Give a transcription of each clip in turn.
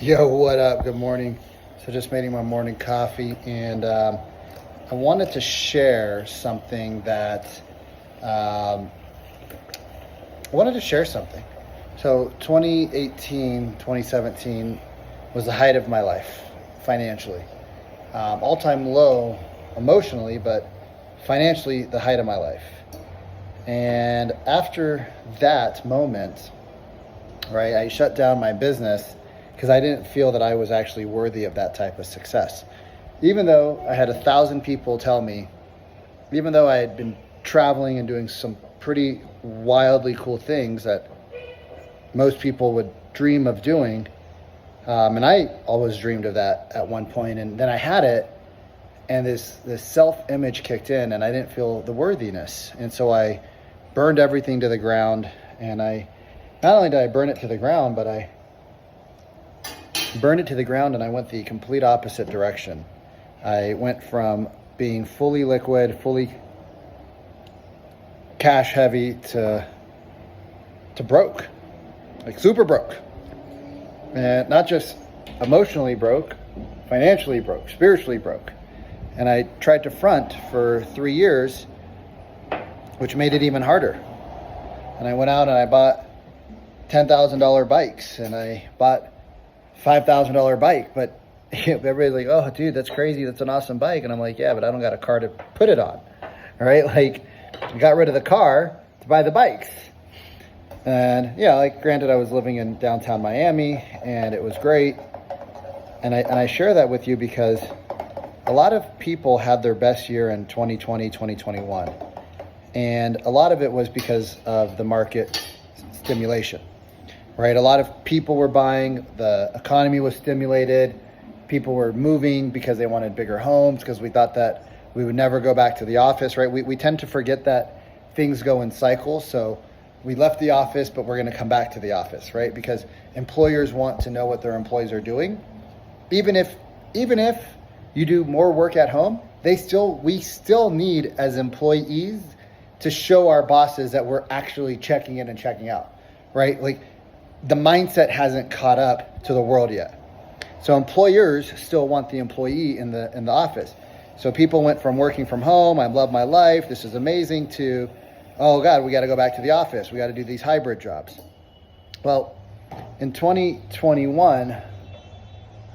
Yo, what up? Good morning. So just making my morning coffee, and I wanted to share something that um, I wanted to share something. So 2018, 2017 was the height of my life financially. All-time low emotionally, but financially the height of my life. And after that moment, right, I shut down my business because I didn't feel that I was actually worthy of that type of success. Even though I had 1,000 people tell me, even though I had been traveling and doing some pretty wildly cool things that most people would dream of doing, and I always dreamed of that at one point, and then I had it, and this self-image kicked in, and I didn't feel the worthiness, and so I burned everything to the ground, and I not only did I burn it to the ground, but I burned it to the ground and I went the complete opposite direction. I went from being fully liquid, fully cash heavy to broke, like super broke. And not just emotionally broke, financially broke, spiritually broke. And I tried to front for 3 years, which made it even harder. And I went out and I bought $10,000 bikes, and I bought $5,000 bike, but everybody's like, "Oh, dude, that's crazy. That's an awesome bike." And I'm like, "Yeah, but I don't got a car to put it on." All right. Like, I got rid of the car to buy the bikes. And yeah, like, granted, I was living in downtown Miami and it was great. And I share that with you because a lot of people had their best year in 2020, 2021. And a lot of it was because of the market stimulation. Right, a lot of people were buying, the economy was stimulated, people were moving because they wanted bigger homes, because we thought that we would never go back to the office, right? We tend to forget that things go in cycles, so we left the office, but we're gonna come back to the office, right? Because employers want to know what their employees are doing. Even if you do more work at home, we still need, as employees, to show our bosses that we're actually checking in and checking out, right? Like, the mindset hasn't caught up to the world yet. So employers still want the employee in the office. So people went from working from home, I love my life, this is amazing, to, oh God, we got to go back to the office. We got to do these hybrid jobs. Well, in 2021,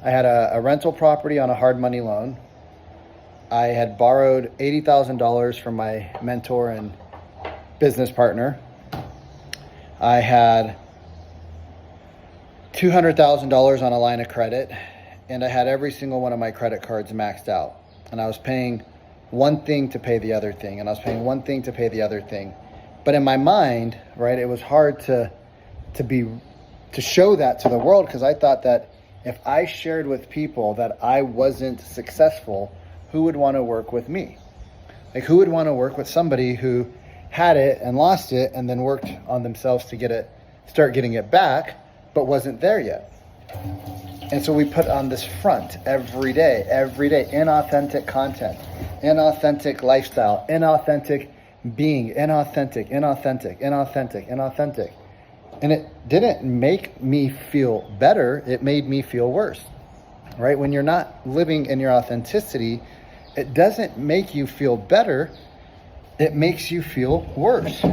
I had a rental property on a hard money loan. I had borrowed $80,000 from my mentor and business partner. I had $200,000 on a line of credit, and I had every single one of my credit cards maxed out. And I was paying one thing to pay the other thing, and I was paying one thing to pay the other thing. But in my mind, right, it was hard to show that to the world, because I thought that if I shared with people that I wasn't successful, who would want to work with me? Like, who would want to work with somebody who had it and lost it and then worked on themselves to start getting it back, but wasn't there yet? And so we put on this front every day, inauthentic content, inauthentic lifestyle, inauthentic being, inauthentic. And it didn't make me feel better, it made me feel worse, right? When you're not living in your authenticity, it doesn't make you feel better, it makes you feel worse.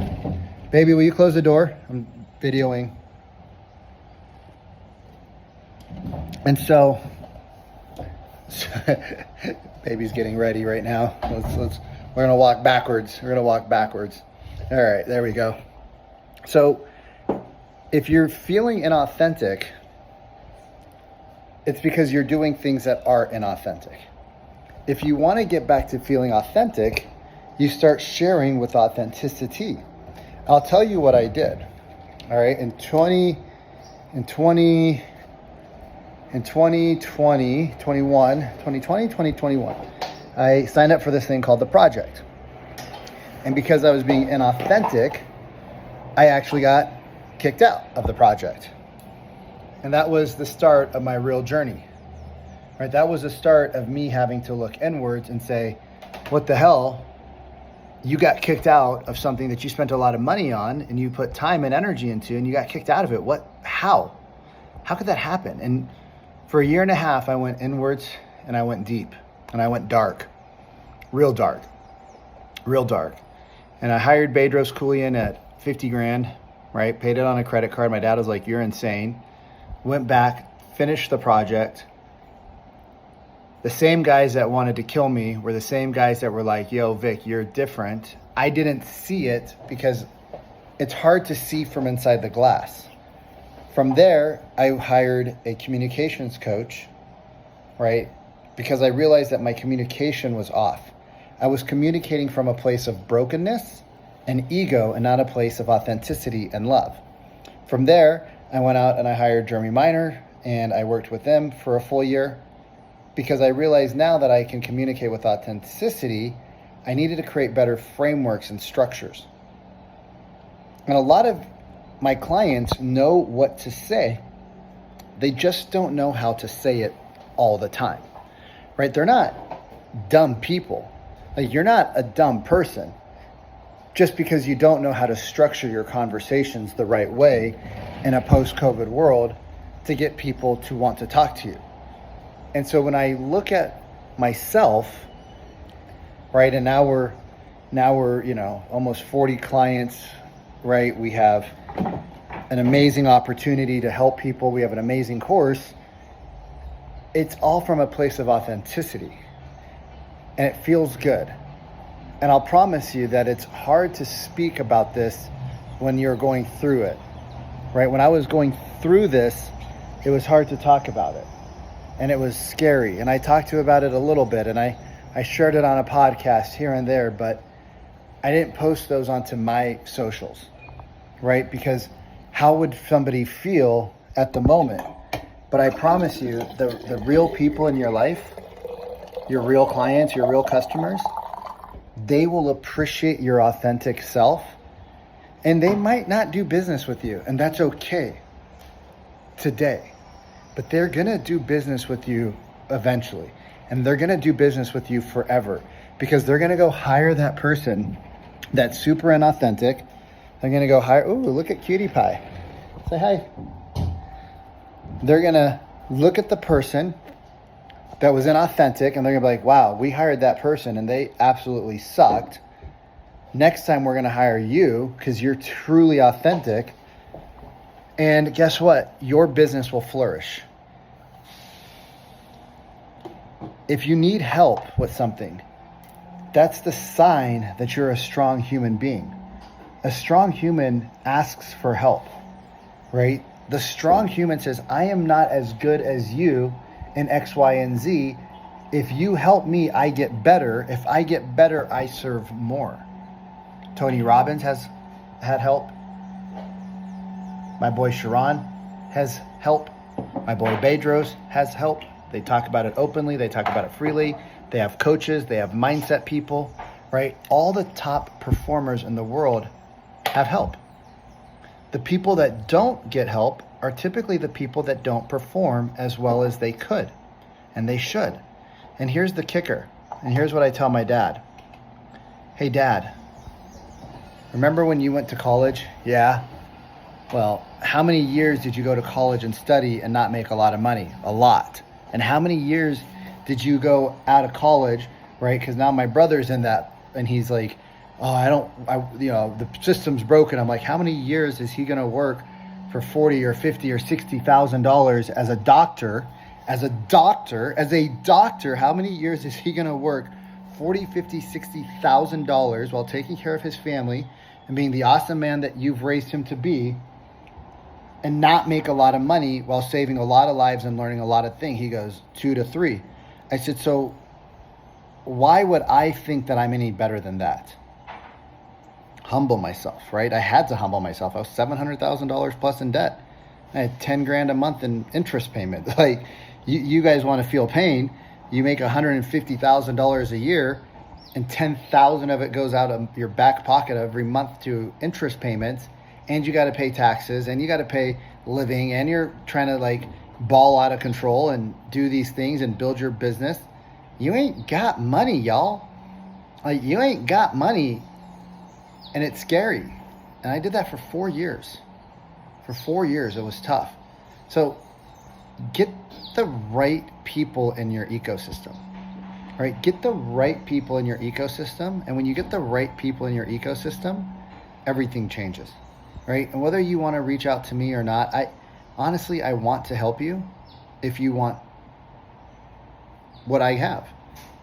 Baby, will you close the door? I'm videoing. And so, baby's getting ready right now. We're gonna walk backwards. All right, there we go. So, if you're feeling inauthentic, it's because you're doing things that are inauthentic. If you want to get back to feeling authentic, you start sharing with authenticity. I'll tell you what I did. All right, in 2021, I signed up for this thing called The Project. And because I was being inauthentic, I actually got kicked out of the project. And that was the start of my real journey. Right? That was the start of me having to look inwards and say, what the hell? You got kicked out of something that you spent a lot of money on and you put time and energy into, and you got kicked out of it. How could that happen? And For a year and a half, I went inwards and I went deep and I went dark, real dark, real dark. And I hired Bedros Keuilian at 50 grand, right? Paid it on a credit card. My dad was like, you're insane. Went back, finished the project. The same guys that wanted to kill me were the same guys that were like, yo, Vic, you're different. I didn't see it because it's hard to see from inside the glass. From there, I hired a communications coach, right? Because I realized that my communication was off. I was communicating from a place of brokenness and ego and not a place of authenticity and love. From there, I went out and I hired Jeremy Miner and I worked with them for a full year because I realized now that I can communicate with authenticity, I needed to create better frameworks and structures. And a lot of my clients know what to say. They just don't know how to say it all the time, right? They're not dumb people. Like, you're not a dumb person just because you don't know how to structure your conversations the right way in a post-COVID world to get people to want to talk to you. And so when I look at myself, right, and now we're almost 40 clients, right? We have an amazing opportunity to help people. We have an amazing course. It's all from a place of authenticity. And it feels good. And I'll promise you that it's hard to speak about this when you're going through it, right? When I was going through this, it was hard to talk about it. And it was scary. And I talked to you about it a little bit. And I shared it on a podcast here and there, but I didn't post those onto my socials, right? Because how would somebody feel at the moment? But I promise you, the real people in your life, your real clients, your real customers, they will appreciate your authentic self, and they might not do business with you, and that's okay today, but they're gonna do business with you eventually, and they're gonna do business with you forever, because they're gonna go hire that person that's super inauthentic. They're gonna go hire, ooh, look at Cutie Pie. Say hi. They're gonna look at the person that was inauthentic and they're gonna be like, wow, we hired that person and they absolutely sucked. Next time we're gonna hire you because you're truly authentic. And guess what? Your business will flourish. If you need help with something, that's the sign that you're a strong human being. A strong human asks for help, right? The strong human says, I am not as good as you in X, Y, and Z. If you help me, I get better. If I get better, I serve more. Tony Robbins has had help. My boy Sharon has help. My boy Bedros has help. They talk about it openly. They talk about it freely. They have coaches. They have mindset people, right? All the top performers in the world have help. The people that don't get help are typically the people that don't perform as well as they could, and they should. And here's the kicker, and here's what I tell my dad. Hey, Dad, remember when you went to college? Yeah. Well, how many years did you go to college and study and not make a lot of money? A lot. And how many years did you go out of college, right? Because now my brother's in that, and he's like, oh, the system's broken. I'm like, how many years is he going to work for $40 or $50 or $60,000 as a doctor? As a doctor, how many years is he going to work $40, $50, $60,000 while taking care of his family and being the awesome man that you've raised him to be, and not make a lot of money while saving a lot of lives and learning a lot of things? He goes, 2 to 3. I said, so why would I think that I'm any better than that? Humble myself, right? I had to humble myself. I was $700,000 plus in debt. I had 10 grand a month in interest payment. Like, you guys want to feel pain. You make $150,000 a year and 10,000 of it goes out of your back pocket every month to interest payments, and you got to pay taxes, and you got to pay living, and you're trying to like ball out of control and do these things and build your business. You ain't got money, y'all. Like, you ain't got money. And it's scary. And I did that for 4 years. For 4 years, it was tough. So get the right people in your ecosystem. Right? Get the right people in your ecosystem. And when you get the right people in your ecosystem, everything changes. Right? And whether you want to reach out to me or not, I want to help you if you want what I have.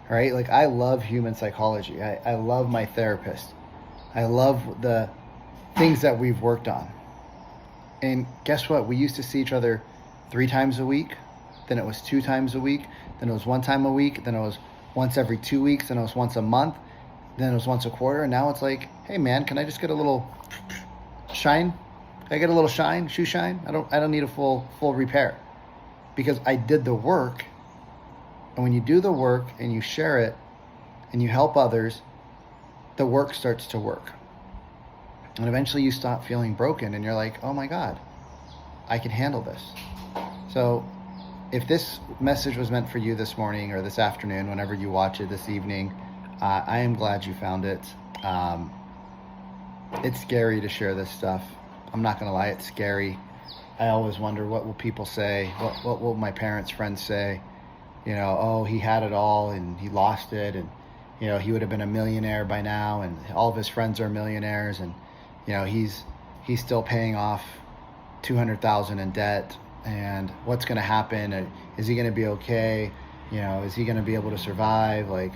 Right? Like, I love human psychology. I love my therapist. I love the things that we've worked on. And guess what? We used to see each other 3 times a week. Then it was 2 times a week. Then it was 1 time a week. Then it was once every 2 weeks. Then it was once a month. Then it was once a quarter. And now it's like, hey man, can I just get a little shine? Can I get a little shine, shoe shine? I don't need a full repair, because I did the work. And when you do the work and you share it and you help others, the work starts to work. And eventually you stop feeling broken and you're like, oh my God, I can handle this. So if this message was meant for you this morning or this afternoon, whenever you watch it, this evening, I am glad you found it. It's scary to share this stuff. I'm not gonna lie, it's scary. I always wonder, what will people say? What will my parents, friends say? You know, oh, he had it all and he lost it, and you know, he would have been a millionaire by now, and all of his friends are millionaires, and you know, he's still paying off $200,000 in debt. And what's going to happen? Is he going to be okay? You know, is he going to be able to survive? Like,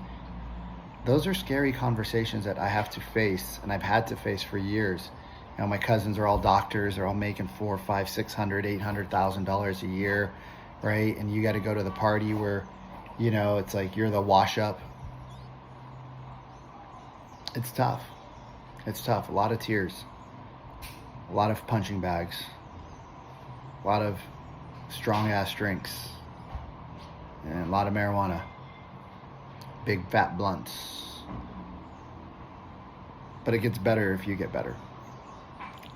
those are scary conversations that I have to face, and I've had to face for years. You know, my cousins are all doctors. They're all making $400,000, $500,000, $600,000, $800,000 a year, right? And you got to go to the party where, you know, it's like you're the wash up. It's tough. It's tough. A lot of tears, a lot of punching bags, a lot of strong ass drinks, and a lot of marijuana, big fat blunts. But it gets better if you get better.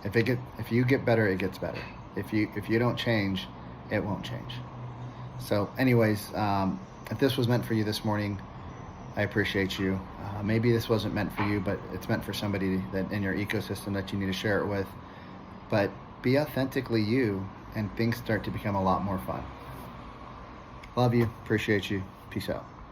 If you get better, it gets better. If you don't change, it won't change. So anyways, if this was meant for you this morning, I appreciate you. Maybe this wasn't meant for you, but it's meant for somebody that in your ecosystem that you need to share it with. But be authentically you, and things start to become a lot more fun. Love you. Appreciate you. Peace out.